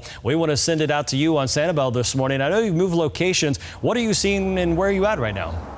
call. We want to send it out to you on Sanibel this morning. I know you've moved locations. What are you seeing and where are you at right now?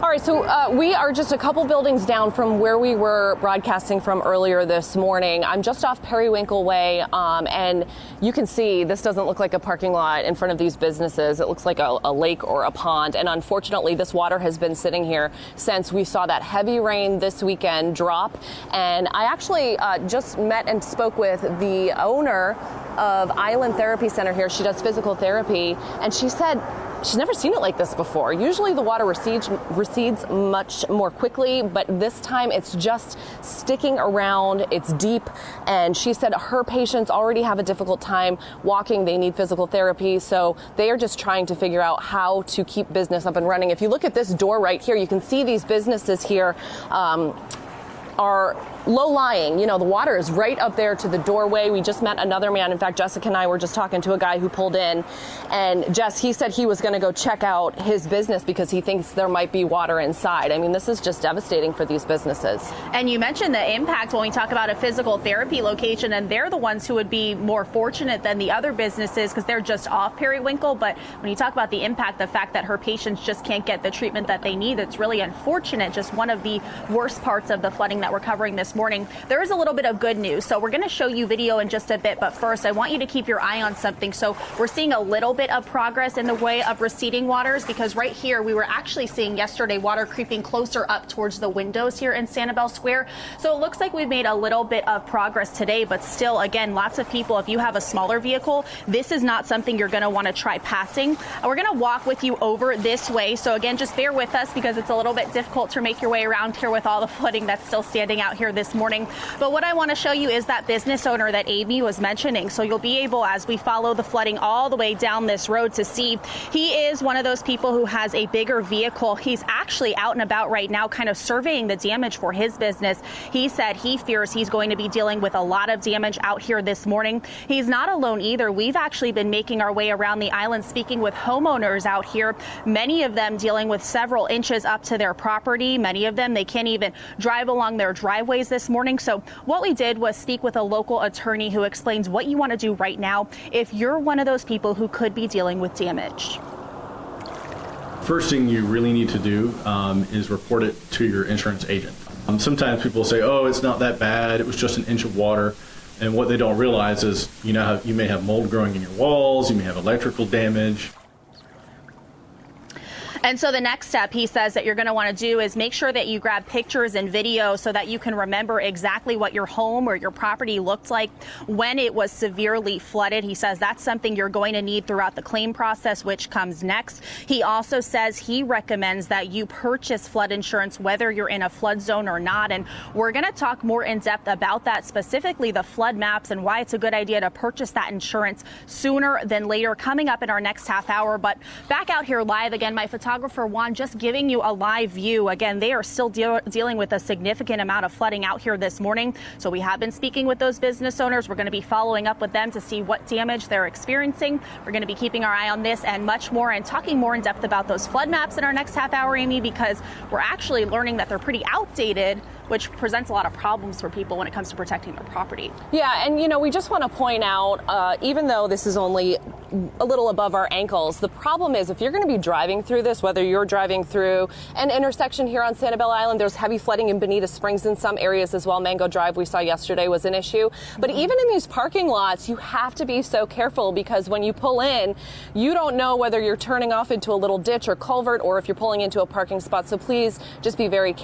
All right, so we are just a couple buildings down from where we were broadcasting from earlier this morning. I'm just off Periwinkle Way, and you can see this doesn't look like a parking lot in front of these businesses. It looks like a lake or a pond, and unfortunately, this water has been sitting here since we saw that heavy rain this weekend drop. And I actually just met and spoke with the owner of Island Therapy Center here. She does physical therapy, and she said she's never seen it like this before. Usually the water recedes much more quickly, but this time it's just sticking around. It's deep, and she said her patients already have a difficult time walking. They need physical therapy, so they are just trying to figure out how to keep business up and running. If you look at this door right here, you can see these businesses here are low-lying. You know, the water is right up there to the doorway. We just met another man. In fact, Jessica and I were just talking to a guy who pulled in, and Jess, he said he was going to go check out his business because he thinks there might be water inside. I mean, this is just devastating for these businesses. And you mentioned the impact when we talk about a physical therapy location, and they're the ones who would be more fortunate than the other businesses because they're just off Periwinkle. But when you talk about the impact, the fact that her patients just can't get the treatment that they need, it's really unfortunate. Just one of the worst parts of the flooding that we're covering this morning. There is a little bit of good news. So we're going to show you video in just a bit. But first, I want you to keep your eye on something. So we're seeing a little bit of progress in the way of receding waters, because right here we were actually seeing yesterday water creeping closer up towards the windows here in Sanibel Square. So it looks like we've made a little bit of progress today, but still, again, lots of people, if you have a smaller vehicle, this is not something you're going to want to try passing. We're going to walk with you over this way. So again, just bear with us because it's a little bit difficult to make your way around here with all the flooding that's still standing out here this morning. But what I want to show you is that business owner that Amy was mentioning. So you'll be able, as we follow the flooding all the way down this road, to see he is one of those people who has a bigger vehicle. He's actually out and about right now kind of surveying the damage for his business. He said he fears he's going to be dealing with a lot of damage out here this morning. He's not alone either. We've actually been making our way around the island speaking with homeowners out here, many of them dealing with several inches up to their property. Many of them, they can't even drive along their driveways this morning. So what we did was speak with a local attorney who explains what you want to do right now if you're one of those people who could be dealing with damage. First thing you really need to do is report it to your insurance agent. Sometimes people say, oh, it's not that bad, it was just an inch of water. And what they don't realize is, you may have mold growing in your walls, you may have electrical damage. And so the next step, he says, that you're going to want to do is make sure that you grab pictures and video so that you can remember exactly what your home or your property looked like when it was severely flooded. He says that's something you're going to need throughout the claim process, which comes next. He also says he recommends that you purchase flood insurance whether you're in a flood zone or not. And we're going to talk more in depth about that, specifically the flood maps and why it's a good idea to purchase that insurance sooner than later, coming up in our next half hour. But back out here live again, my photographer Juan just giving you a live view. Again, they are still dealing with a significant amount of flooding out here this morning. So we have been speaking with those business owners. We're going to be following up with them to see what damage they're experiencing. We're going to be keeping our eye on this and much more, and talking more in depth about those flood maps in our next half hour, Amy, because we're actually learning that they're pretty outdated, which presents a lot of problems for people when it comes to protecting their property. Yeah, and we just want to point out, even though this is only a little above our ankles, the problem is if you're going to be driving through this, whether you're driving through an intersection here on Sanibel Island, there's heavy flooding in Bonita Springs in some areas as well. Mango Drive we saw yesterday was an issue. But even in these parking lots, you have to be so careful, because when you pull in, you don't know whether you're turning off into a little ditch or culvert or if you're pulling into a parking spot. So please just be very careful.